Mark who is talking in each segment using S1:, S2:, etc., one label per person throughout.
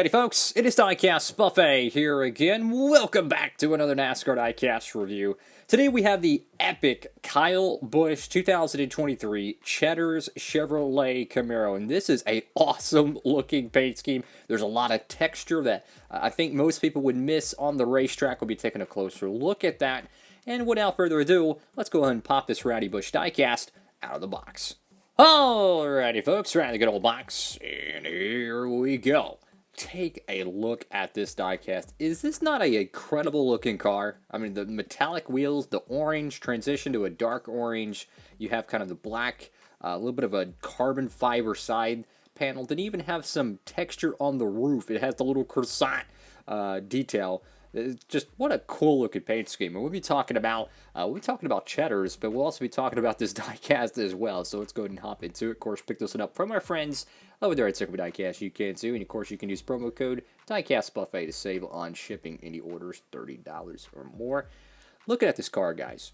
S1: Alrighty, folks, it is Diecastbuffet here again. Welcome back to another NASCAR Diecast review. Today we have the epic Kyle Busch 2023 Cheddar'S Chevrolet Camaro, and this is a awesome looking paint scheme. There's a lot of texture that I think most people would miss on the racetrack. We'll be taking a closer look at that. And without further ado, let's go ahead and pop this Rowdy Busch Diecast out of the box. Alrighty, folks, right in the good old box, and here we go. Take a look at this diecast. Is this not a incredible looking car? I mean, the metallic wheels, the orange transition to a dark orange. You have kind of the black, a little bit of a carbon fiber side panel. Didn't even have some texture on the roof. It has the little croissant detail. It's just what a cool looking paint scheme. And we'll be talking about Cheddar'S, but we'll also be talking about this diecast as well. So let's go ahead and hop into it. Of course, pick this one up from our friends over there at Circle Diecast. You can too, and of course you can use promo code Diecastbuffet to save on shipping any orders $30 or more. Looking at this car, guys,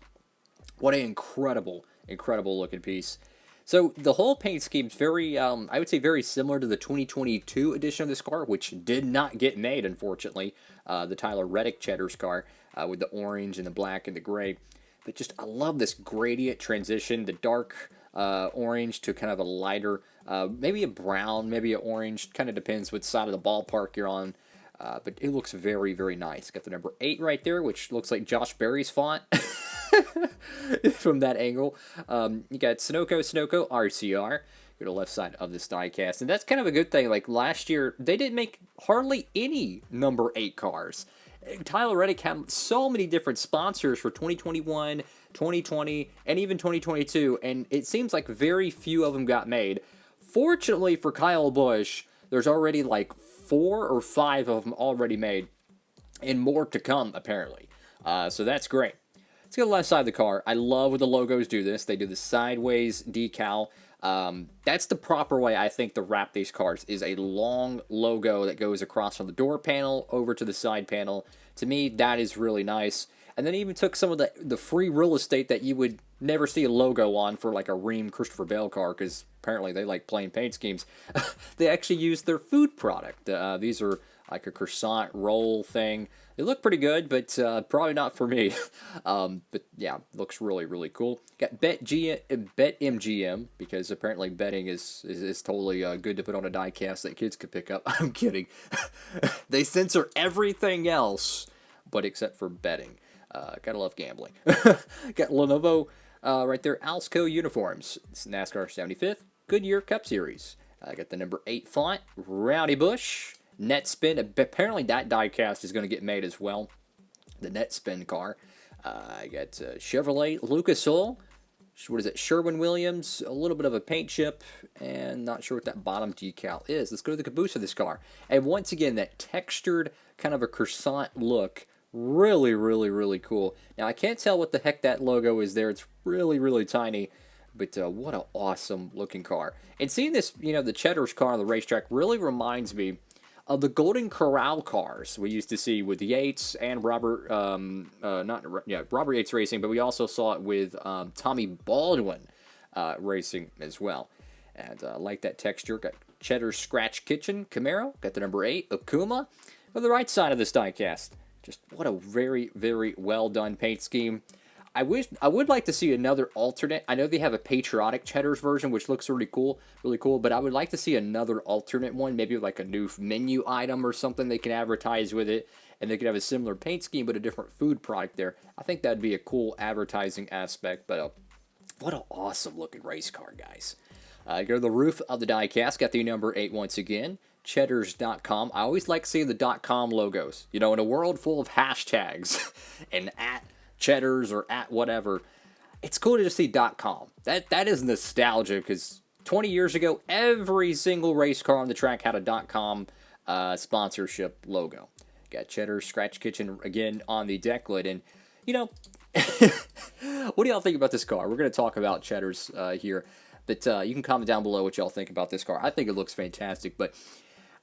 S1: what an incredible looking piece. So the whole paint scheme is very, I would say, very similar to the 2022 edition of this car, which did not get made, unfortunately. The Tyler Reddick Cheddar'S car with the orange and the black and the gray. But just, I love this gradient transition, the dark orange to kind of a lighter, maybe a brown, maybe an orange. Kind of depends what side of the ballpark you're on. But it looks very, very nice. Got the number 8 right there, which looks like Josh Berry's font. From that angle. You got Sunoco RCR. Go to the left side of this diecast. And that's kind of a good thing. Like last year, they didn't make hardly any number 8 cars. Tyler Reddick had so many different sponsors for 2021, 2020, and even 2022. And it seems like very few of them got made. Fortunately for Kyle Busch, there's already like 4 or 5 of them already made. And more to come, apparently. So that's great. Let's go to the left side of the car. I love when the logos do this. They do the sideways decal. That's the proper way, I think, to wrap these cars, is a long logo that goes across from the door panel over to the side panel. To me, that is really nice. And then even took some of the free real estate that you would never see a logo on for like a Ream Christopher Bale car, because apparently they like plain paint schemes. They actually used their food product. These are like a croissant roll thing. They look pretty good, but probably not for me. But yeah, looks really cool. Got BetMGM, because apparently betting is totally good to put on a diecast that kids could pick up. I'm kidding. They censor everything else, but except for betting. Gotta love gambling. Got Lenovo right there. Alsco uniforms. It's NASCAR 75th Goodyear Cup Series. Got the number 8 font. Rowdy Busch. Net spin. Apparently that diecast is going to get made as well. The net spin car. I got Chevrolet Lucas Oil. What is it? Sherwin-Williams. A little bit of a paint chip. And not sure what that bottom decal is. Let's go to the caboose of this car. And once again, that textured kind of a croissant look. Really cool. Now, I can't tell what the heck that logo is there. It's really tiny. But what an awesome looking car. And seeing this, the Cheddar'S car on the racetrack really reminds me of the Golden Corral cars we used to see with Yates and Robert Yates Racing, but we also saw it with Tommy Baldwin Racing as well. And I like that texture. Got Cheddar'S Scratch Kitchen Camaro. Got the number 8 Okuma on the right side of this diecast. Just what a very well done paint scheme. I would like to see another alternate. I know they have a patriotic Cheddar'S version, which looks really cool, but I would like to see another alternate one, maybe like a new menu item or something they can advertise with it, and they could have a similar paint scheme but a different food product there. I think that'd be a cool advertising aspect, but what an awesome looking race car, guys. Go to the roof of the diecast, got the number 8 once again. Cheddars.com. I always like seeing the .com logos. In a world full of hashtags and at Cheddar'S or at whatever, it's cool to just see .com. That is nostalgia, because 20 years ago, every single race car on the track had a .com sponsorship logo. Got Cheddar'S Scratch Kitchen again on the deck lid, and what do y'all think about this car? We're going to talk about Cheddar'S here, but you can comment down below what y'all think about this car. I think it looks fantastic, but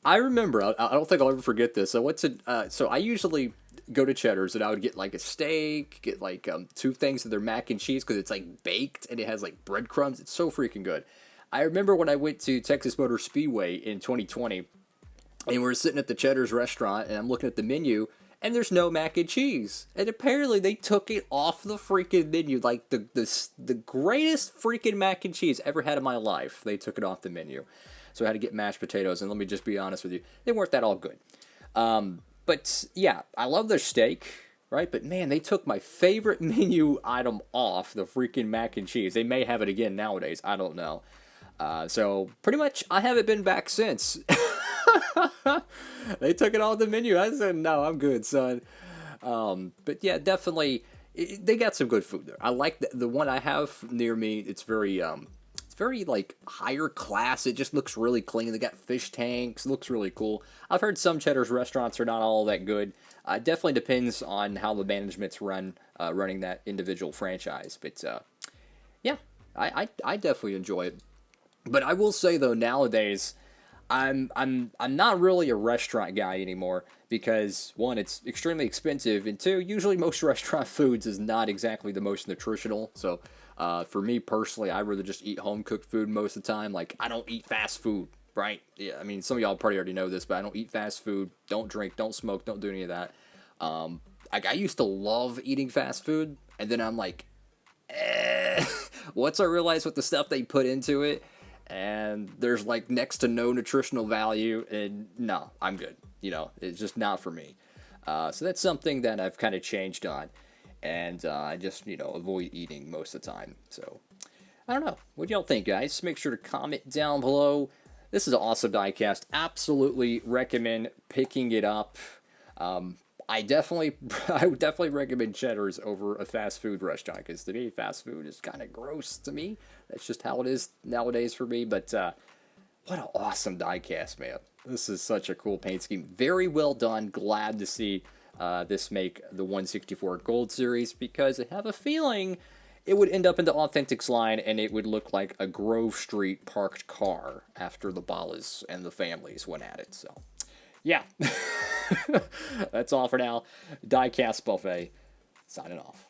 S1: I remember, I don't think I'll ever forget this. So I usually go to Cheddar'S and I would get like a steak, get like 2 things of their mac and cheese, because it's like baked and it has like breadcrumbs. It's so freaking good. I remember when I went to Texas Motor Speedway in 2020, And we're sitting at the Cheddar'S restaurant, and I'm looking at the menu, and there's no mac and cheese. And apparently they took it off the freaking menu, like the greatest freaking mac and cheese ever had in my life. They took it off the menu. So I had to get mashed potatoes, and let me just be honest with you, they weren't that all good. But yeah, I love their steak, right? But man, they took my favorite menu item off, the freaking mac and cheese. They may have it again nowadays, I don't know. So pretty much I haven't been back since. They took it off the menu. I said, no, I'm good, son. But yeah, definitely, they got some good food there. I like the one I have near me. It's very like higher class. It just looks really clean. They got fish tanks. It looks really cool. I've heard some Cheddar's restaurants are not all that good. Definitely depends on how the management's running that individual franchise. But yeah, I definitely enjoy it. But I will say though, nowadays, I'm not really a restaurant guy anymore because one, it's extremely expensive, and two, usually most restaurant foods is not exactly the most nutritional. So for me personally, I rather just eat home cooked food most of the time. Like, I don't eat fast food, right? Yeah, I mean, some of y'all probably already know this, but I don't eat fast food, don't drink, don't smoke, don't do any of that. I used to love eating fast food, and then I'm like, once I realized what the stuff they put into it, and there's like next to no nutritional value, and no, I'm good. You know, it's just not for me. So that's something that I've kind of changed on, and I just, avoid eating most of the time. So I don't know. What do y'all think, guys? Make sure to comment down below. This is an awesome diecast. Absolutely recommend picking it up. I would definitely recommend Cheddar's over a fast food restaurant, because to me, fast food is kind of gross to me. That's just how it is nowadays for me. But what an awesome diecast, man. This is such a cool paint scheme. Very well done. Glad to see this make the 164 Gold Series, because I have a feeling it would end up in the Authentics line, and it would look like a Grove Street parked car after the Ballas and the families went at it. So, yeah. That's all for now. Diecastbuffet, signing off.